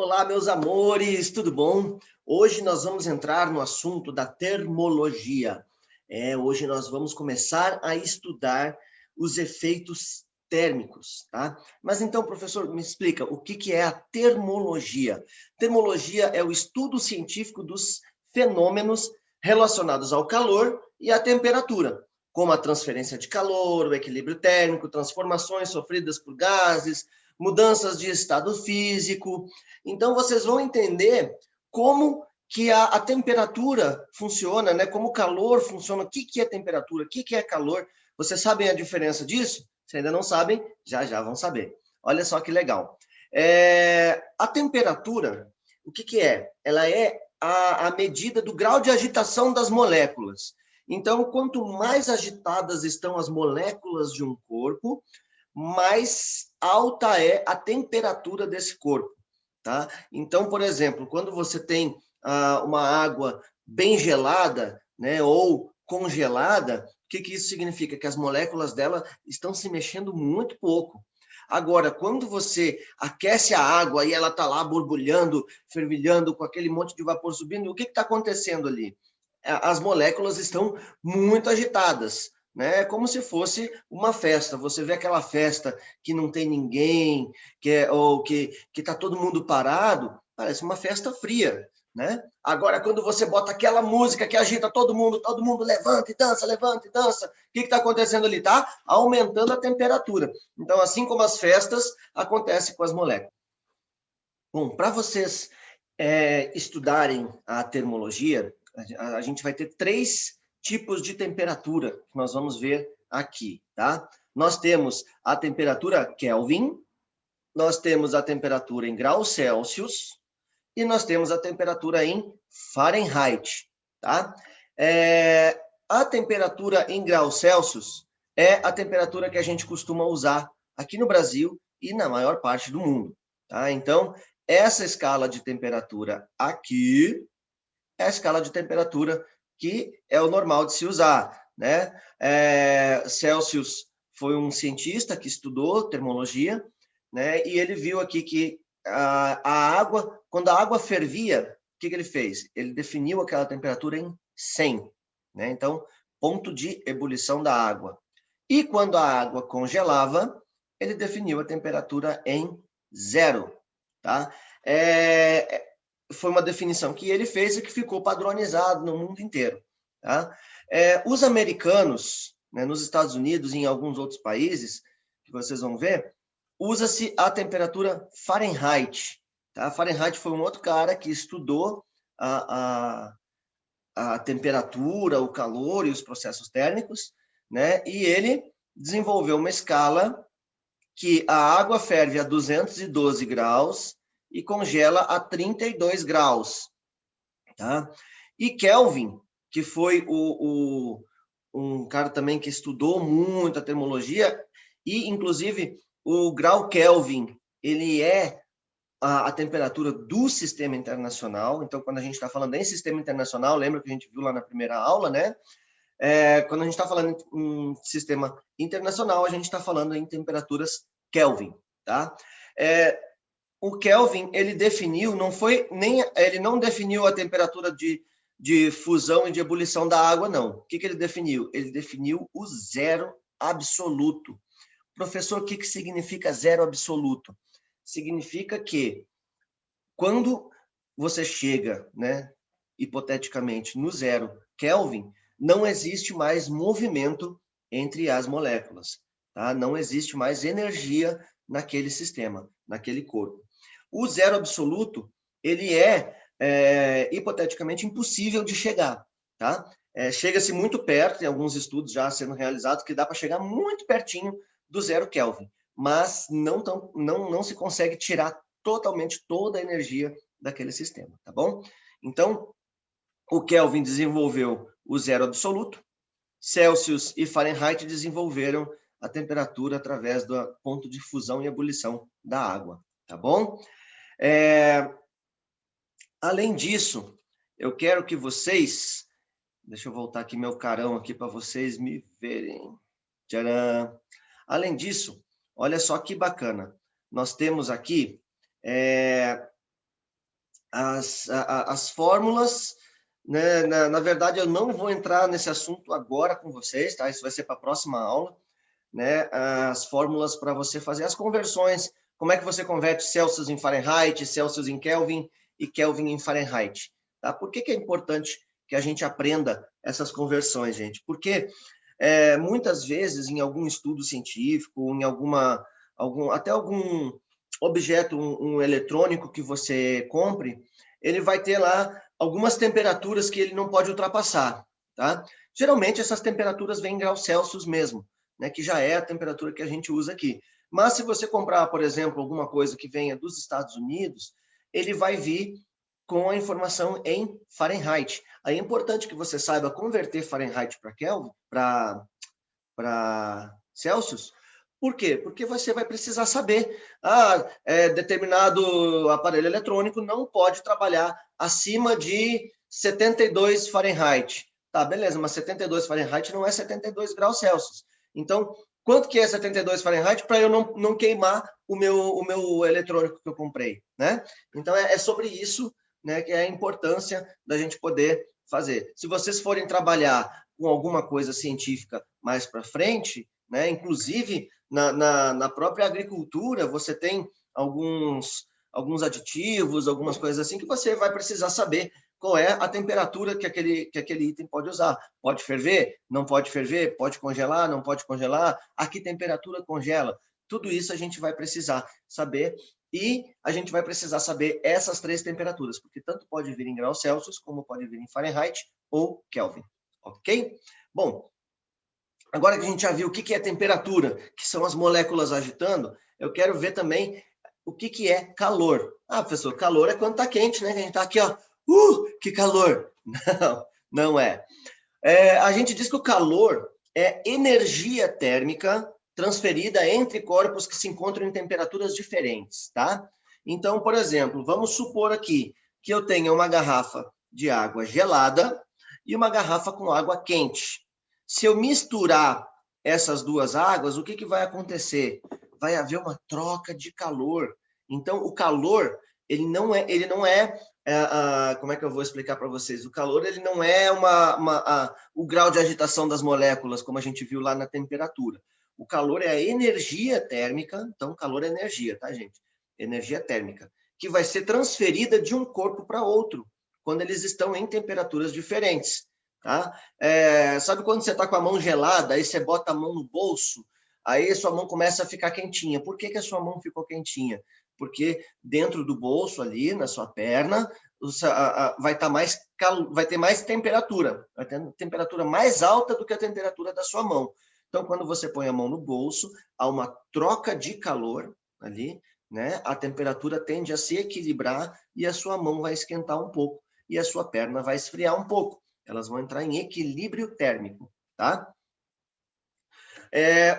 Olá, meus amores, tudo bom? Hoje nós vamos entrar no assunto da termologia. Hoje nós vamos começar a estudar os efeitos térmicos, tá? Mas então, professor, me explica, o que é a termologia? Termologia é o estudo científico dos fenômenos relacionados ao calor e à temperatura, como a transferência de calor, o equilíbrio térmico, transformações sofridas por gases, mudanças de estado físico. Então, vocês vão entender como que a temperatura funciona, né? Como o calor funciona, o que é temperatura, o que é calor. Vocês sabem a diferença disso? Se ainda não sabem, já vão saber. Olha só que legal. A temperatura, o que é? Ela é a medida do grau de agitação das moléculas. Então, quanto mais agitadas estão as moléculas de um corpo, mais alta é a temperatura desse corpo. Tá? Então, por exemplo, quando você tem uma água bem gelada, né, ou congelada, o que isso significa? Que as moléculas dela estão se mexendo muito pouco. Agora, quando você aquece a água e ela está lá borbulhando, fervilhando, com aquele monte de vapor subindo, o que está acontecendo ali? As moléculas estão muito agitadas, né? É como se fosse uma festa. Você vê aquela festa que não tem ninguém, ou que está todo mundo parado, parece uma festa fria, né? Agora, quando você bota aquela música que agita todo mundo levanta e dança, o que está acontecendo ali? Está aumentando a temperatura. Então, assim como as festas, acontece com as moléculas. Bom, para vocês estudarem a termologia, a gente vai ter 3 tipos de temperatura que nós vamos ver aqui, tá? Nós temos a temperatura Kelvin, nós temos a temperatura em graus Celsius e nós temos a temperatura em Fahrenheit, tá? A temperatura em graus Celsius é a temperatura que a gente costuma usar aqui no Brasil e na maior parte do mundo, tá? Então, essa escala de temperatura aqui é a escala de temperatura que é o normal de se usar, né? Celsius foi um cientista que estudou termologia, né? E ele viu aqui que a água, quando a água fervia, o que ele fez? Ele definiu aquela temperatura em 100, né? Então, ponto de ebulição da água. E quando a água congelava, ele definiu a temperatura em 0, tá? Foi uma definição que ele fez e que ficou padronizado no mundo inteiro, tá? Os americanos, né, nos Estados Unidos e em alguns outros países, que vocês vão ver, usa-se a temperatura Fahrenheit, tá? Fahrenheit foi um outro cara que estudou a temperatura, o calor e os processos térmicos, né? E ele desenvolveu uma escala que a água ferve a 212 graus e congela a 32 graus, tá? E Kelvin, que foi um cara também que estudou muito a termologia, e inclusive o grau Kelvin, ele é a temperatura do sistema internacional. Então, quando a gente está falando em sistema internacional, lembra que a gente viu lá na primeira aula, né? Quando a gente está falando em sistema internacional, a gente está falando em temperaturas Kelvin, tá? O Kelvin, ele definiu, ele não definiu a temperatura de fusão e de ebulição da água, não. O que ele definiu? Ele definiu o zero absoluto. Professor, o que significa zero absoluto? Significa que quando você chega, né, hipoteticamente, no zero Kelvin, não existe mais movimento entre as moléculas, tá? Não existe mais energia naquele sistema, naquele corpo. O zero absoluto, ele hipoteticamente impossível de chegar, tá? Chega-se muito perto, tem alguns estudos já sendo realizados que dá para chegar muito pertinho do zero Kelvin, mas não se consegue tirar totalmente toda a energia daquele sistema, tá bom? Então, o Kelvin desenvolveu o zero absoluto, Celsius e Fahrenheit desenvolveram a temperatura através do ponto de fusão e ebulição da água, tá bom? Além disso, eu quero que vocês... Deixa eu voltar aqui meu carão aqui para vocês me verem. Tcharam! Além disso, olha só que bacana. Nós temos aqui as fórmulas, né? Na verdade, eu não vou entrar nesse assunto agora com vocês, tá? Isso vai ser para a próxima aula, né? As fórmulas para você fazer as conversões, como é que você converte Celsius em Fahrenheit, Celsius em Kelvin e Kelvin em Fahrenheit, tá? Por que é importante que a gente aprenda essas conversões, gente? Porque muitas vezes, em algum estudo científico, em até algum objeto, um eletrônico que você compre, ele vai ter lá algumas temperaturas que ele não pode ultrapassar, tá? Geralmente, essas temperaturas vêm em graus Celsius mesmo, né, que já é a temperatura que a gente usa aqui. Mas se você comprar, por exemplo, alguma coisa que venha dos Estados Unidos, ele vai vir com a informação em Fahrenheit. Aí é importante que você saiba converter Fahrenheit para Kelvin, para Celsius. Por quê? Porque você vai precisar saber, determinado aparelho eletrônico não pode trabalhar acima de 72 Fahrenheit. Tá, beleza, mas 72 Fahrenheit não é 72 graus Celsius. Então, quanto que é 72 Fahrenheit para eu não queimar o meu eletrônico que eu comprei, né? Então, é sobre isso, né, que é a importância da gente poder fazer. Se vocês forem trabalhar com alguma coisa científica mais para frente, né, inclusive na própria agricultura, você tem alguns aditivos, algumas coisas assim, que você vai precisar saber qual é a temperatura que aquele item pode usar. Pode ferver? Não pode ferver? Pode congelar? Não pode congelar? A que temperatura congela? Tudo isso a gente vai precisar saber e a gente vai precisar saber essas 3 temperaturas, porque tanto pode vir em graus Celsius, como pode vir em Fahrenheit ou Kelvin, ok? Bom, agora que a gente já viu o que é temperatura, que são as moléculas agitando, eu quero ver também o que é calor. Ah, professor, calor é quando está quente, né? A gente está aqui, ó, que calor! Não, não é. A gente diz que o calor é energia térmica transferida entre corpos que se encontram em temperaturas diferentes, tá? Então, por exemplo, vamos supor aqui que eu tenha uma garrafa de água gelada e uma garrafa com água quente. Se eu misturar essas duas águas, o que vai acontecer? Vai haver uma troca de calor. Então, o calor, ele não é como é que eu vou explicar para vocês? O calor, ele não é o grau de agitação das moléculas, como a gente viu lá na temperatura. O calor é a energia térmica, então calor é energia, tá, gente? Energia térmica, que vai ser transferida de um corpo para outro, quando eles estão em temperaturas diferentes, tá? Sabe quando você está com a mão gelada, aí você bota a mão no bolso, aí a sua mão começa a ficar quentinha. Por que a sua mão ficou quentinha? Porque dentro do bolso ali, na sua perna, vai ter mais temperatura, vai ter temperatura mais alta do que a temperatura da sua mão. Então, quando você põe a mão no bolso, há uma troca de calor ali, né? A temperatura tende a se equilibrar e a sua mão vai esquentar um pouco e a sua perna vai esfriar um pouco. Elas vão entrar em equilíbrio térmico, tá?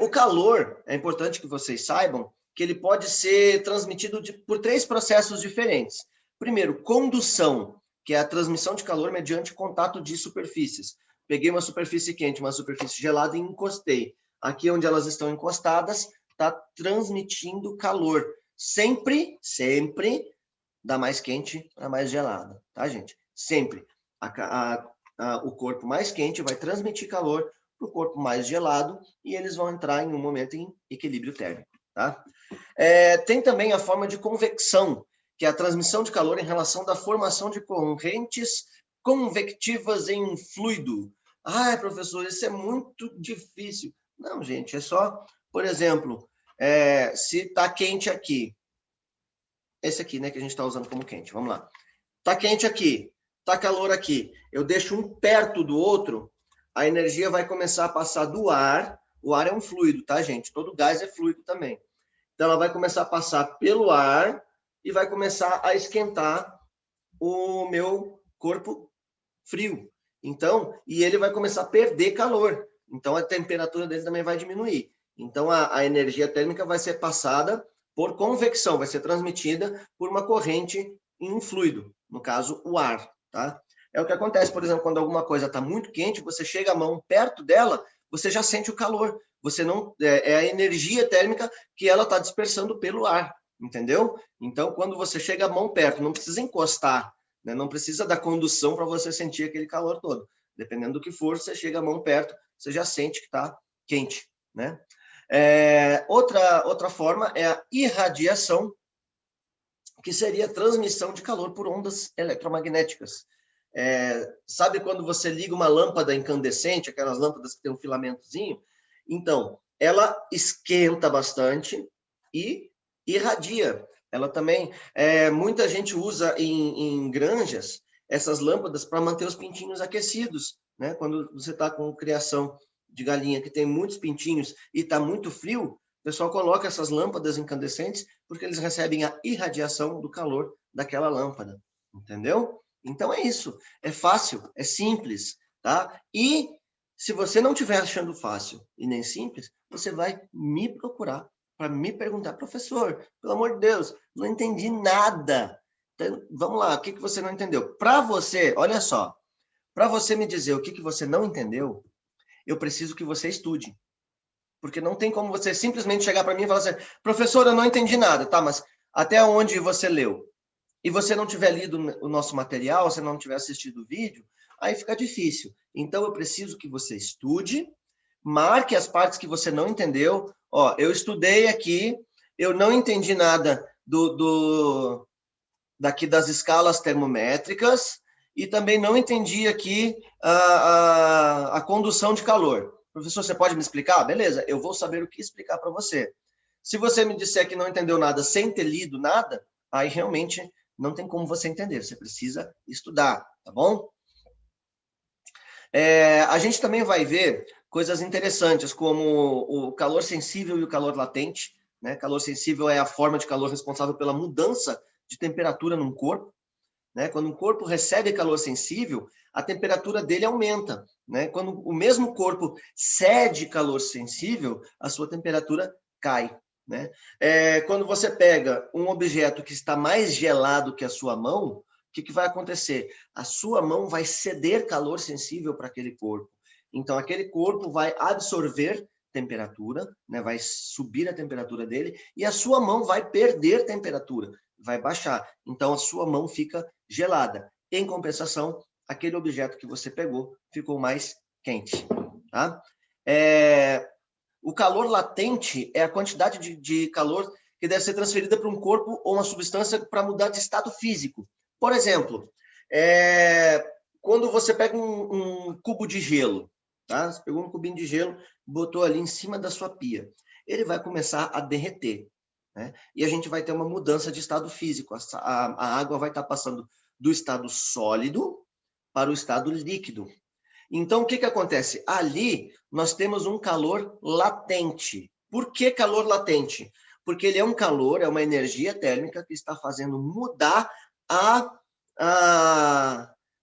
O calor, é importante que vocês saibam, que ele pode ser transmitido por 3 processos diferentes. Primeiro, condução, que é a transmissão de calor mediante contato de superfícies. Peguei uma superfície quente, uma superfície gelada e encostei. Aqui onde elas estão encostadas, está transmitindo calor. Sempre da mais quente para mais gelada, tá, gente? Sempre. O corpo mais quente vai transmitir calor para o corpo mais gelado e eles vão entrar em um momento em equilíbrio térmico, tá? Tem também a forma de convecção, que é a transmissão de calor em relação da formação de correntes convectivas em fluido. Ah, professor, isso é muito difícil. Não, gente, é só, por exemplo, se está quente aqui, esse aqui, né, que a gente está usando como quente, vamos lá. Está quente aqui, está calor aqui. Eu deixo um perto do outro, a energia vai começar a passar do ar. O ar é um fluido, tá, gente? Todo gás é fluido também. Então, ela vai começar a passar pelo ar e vai começar a esquentar o meu corpo frio. Então, e ele vai começar a perder calor. Então, a temperatura dele também vai diminuir. Então, a energia térmica vai ser passada por convecção, vai ser transmitida por uma corrente em um fluido, no caso, o ar, tá? É o que acontece, por exemplo, quando alguma coisa está muito quente, você chega a mão perto dela, você já sente o calor. Você não é a energia térmica que ela está dispersando pelo ar, entendeu? Então, quando você chega a mão perto, não precisa encostar, né? Não precisa da condução para você sentir aquele calor todo. Dependendo do que for, você chega a mão perto, você já sente que está quente, né? Outra forma é a irradiação, que seria a transmissão de calor por ondas eletromagnéticas. Sabe quando você liga uma lâmpada incandescente, aquelas lâmpadas que tem um filamentozinho? Então, ela esquenta bastante e irradia. Ela também, muita gente usa em granjas essas lâmpadas para manter os pintinhos aquecidos, né? Quando você está com criação de galinha que tem muitos pintinhos e está muito frio, o pessoal coloca essas lâmpadas incandescentes porque eles recebem a irradiação do calor daquela lâmpada, entendeu? Então é isso, é fácil, é simples, tá? E se você não estiver achando fácil e nem simples, você vai me procurar para me perguntar, professor, pelo amor de Deus, não entendi nada. Então, vamos lá, o que você não entendeu? Para você, olha só, para você me dizer o que você não entendeu, eu preciso que você estude. Porque não tem como você simplesmente chegar para mim e falar assim, professor, eu não entendi nada, tá? Mas até onde você leu? E você não tiver lido o nosso material, você não tiver assistido o vídeo, aí fica difícil. Então, eu preciso que você estude, marque as partes que você não entendeu. Ó, eu estudei aqui, eu não entendi nada daqui das escalas termométricas e também não entendi aqui a condução de calor. Professor, você pode me explicar? Beleza, eu vou saber o que explicar para você. Se você me disser que não entendeu nada sem ter lido nada, aí realmente não tem como você entender, você precisa estudar, tá bom? A gente também vai ver coisas interessantes, como o calor sensível e o calor latente, né? Calor sensível é a forma de calor responsável pela mudança de temperatura num corpo, né? Quando um corpo recebe calor sensível, a temperatura dele aumenta, né? Quando o mesmo corpo cede calor sensível, a sua temperatura cai, né? Quando você pega um objeto que está mais gelado que a sua mão, o que vai acontecer? A sua mão vai ceder calor sensível para aquele corpo. Então, aquele corpo vai absorver temperatura, né? Vai subir a temperatura dele, e a sua mão vai perder temperatura, vai baixar. Então, a sua mão fica gelada. Em compensação, aquele objeto que você pegou ficou mais quente, tá? O calor latente é a quantidade de calor que deve ser transferida para um corpo ou uma substância para mudar de estado físico. Por exemplo, quando você pega um cubo de gelo, tá? Você pegou um cubinho de gelo, botou ali em cima da sua pia. Ele vai começar a derreter, né? E a gente vai ter uma mudança de estado físico. A água vai estar passando do estado sólido para o estado líquido. Então, o que acontece? Ali, nós temos um calor latente. Por que calor latente? Porque ele é um calor, é uma energia térmica que está fazendo mudar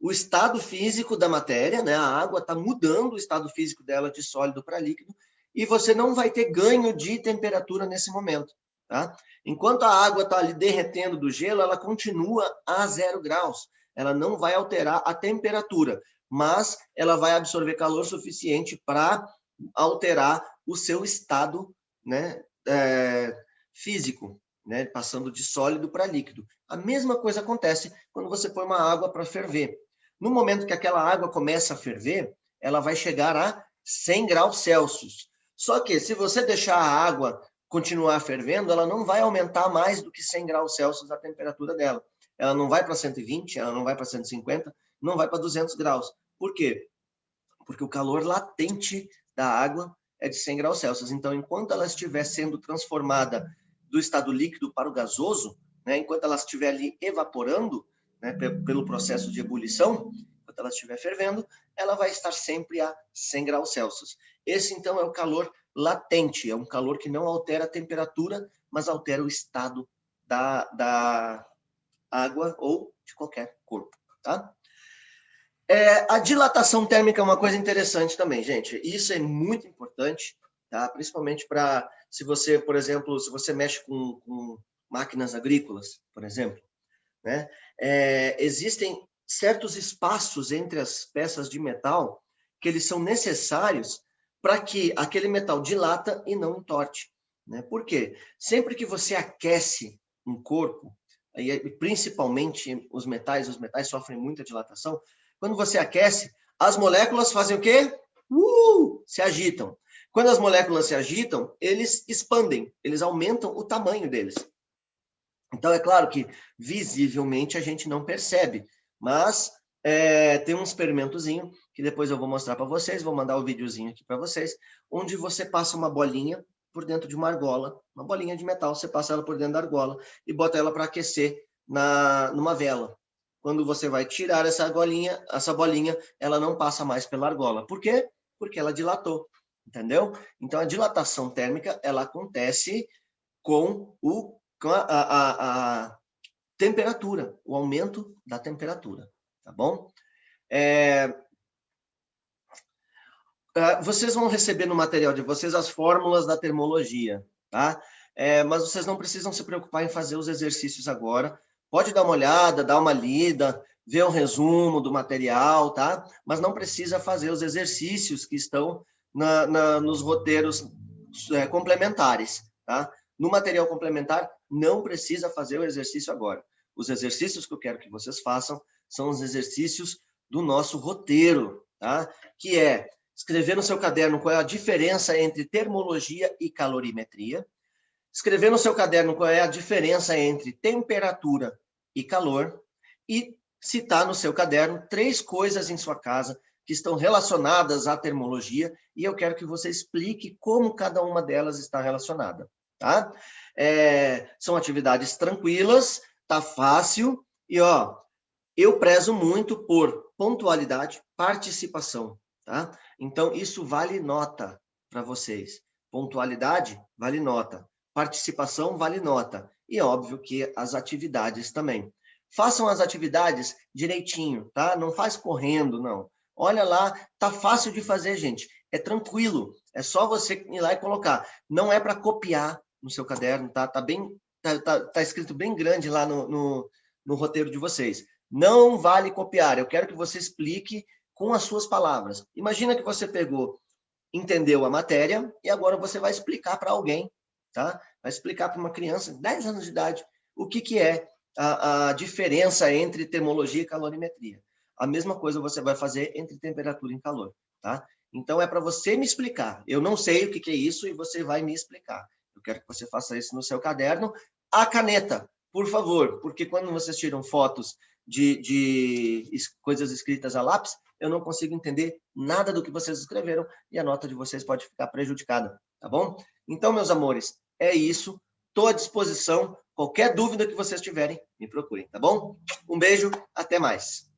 o estado físico da matéria, né? A água está mudando o estado físico dela de sólido para líquido, e você não vai ter ganho de temperatura nesse momento, tá? Enquanto a água está ali derretendo do gelo, ela continua a 0 graus. Ela não vai alterar a temperatura, mas ela vai absorver calor suficiente para alterar o seu estado, né, físico, né, passando de sólido para líquido. A mesma coisa acontece quando você põe uma água para ferver. No momento que aquela água começa a ferver, ela vai chegar a 100 graus Celsius. Só que se você deixar a água continuar fervendo, ela não vai aumentar mais do que 100 graus Celsius a temperatura dela. Ela não vai para 120, ela não vai para 150, não vai para 200 graus. Por quê? Porque o calor latente da água é de 100 graus Celsius. Então, enquanto ela estiver sendo transformada do estado líquido para o gasoso, né, enquanto ela estiver ali evaporando, né, pelo processo de ebulição, enquanto ela estiver fervendo, ela vai estar sempre a 100 graus Celsius. Esse, então, é o calor latente, é um calor que não altera a temperatura, mas altera o estado da água ou de qualquer corpo, tá? A dilatação térmica é uma coisa interessante também, gente. Isso é muito importante, tá? Principalmente para, se você, por exemplo, se você mexe com máquinas agrícolas, por exemplo, né? Existem certos espaços entre as peças de metal que eles são necessários para que aquele metal dilata e não entorte, né? Por quê? Sempre que você aquece um corpo, e principalmente os metais sofrem muita dilatação. Quando você aquece, as moléculas fazem o quê? Se agitam. Quando as moléculas se agitam, eles expandem, eles aumentam o tamanho deles. Então, é claro que visivelmente a gente não percebe, mas tem um experimentozinho que depois eu vou mostrar para vocês, vou mandar o videozinho aqui para vocês, onde você passa uma bolinha por dentro de uma argola, uma bolinha de metal, você passa ela por dentro da argola e bota ela para aquecer numa vela. Quando você vai tirar essa bolinha, ela não passa mais pela argola. Por quê? Porque ela dilatou, entendeu? Então, a dilatação térmica, ela acontece com a temperatura, o aumento da temperatura, tá bom? Vocês vão receber no material de vocês as fórmulas da termologia, tá? Mas vocês não precisam se preocupar em fazer os exercícios agora. Pode dar uma olhada, dar uma lida, ver um resumo do material, tá? Mas não precisa fazer os exercícios que estão nos roteiros complementares, tá? No material complementar, não precisa fazer o exercício agora. Os exercícios que eu quero que vocês façam são os exercícios do nosso roteiro, tá? Que é escrever no seu caderno qual é a diferença entre termologia e calorimetria, escrever no seu caderno qual é a diferença entre temperatura e calor e citar no seu caderno 3 coisas em sua casa que estão relacionadas à termologia e eu quero que você explique como cada uma delas está relacionada, tá? São atividades tranquilas, tá fácil e, ó, eu prezo muito por pontualidade, participação, tá? Então, isso vale nota para vocês. Pontualidade vale nota. Participação vale nota. E óbvio que as atividades também. Façam as atividades direitinho, tá? Não faz correndo, não. Olha lá, tá fácil de fazer, gente. É tranquilo. É só você ir lá e colocar. Não é para copiar no seu caderno, tá? Tá escrito bem grande lá no roteiro de vocês. Não vale copiar. Eu quero que você explique com as suas palavras. Imagina que você entendeu a matéria e agora você vai explicar para alguém, tá? Vai explicar para uma criança de 10 anos de idade o que é a diferença entre termologia e calorimetria. A mesma coisa você vai fazer entre temperatura e calor, tá? Então, é para você me explicar. Eu não sei o que é isso e você vai me explicar. Eu quero que você faça isso no seu caderno. A caneta, por favor, porque quando vocês tiram fotos de coisas escritas a lápis, eu não consigo entender nada do que vocês escreveram e a nota de vocês pode ficar prejudicada, tá bom? Então, meus amores, é isso. Estou à disposição. Qualquer dúvida que vocês tiverem, me procurem, tá bom? Um beijo, até mais.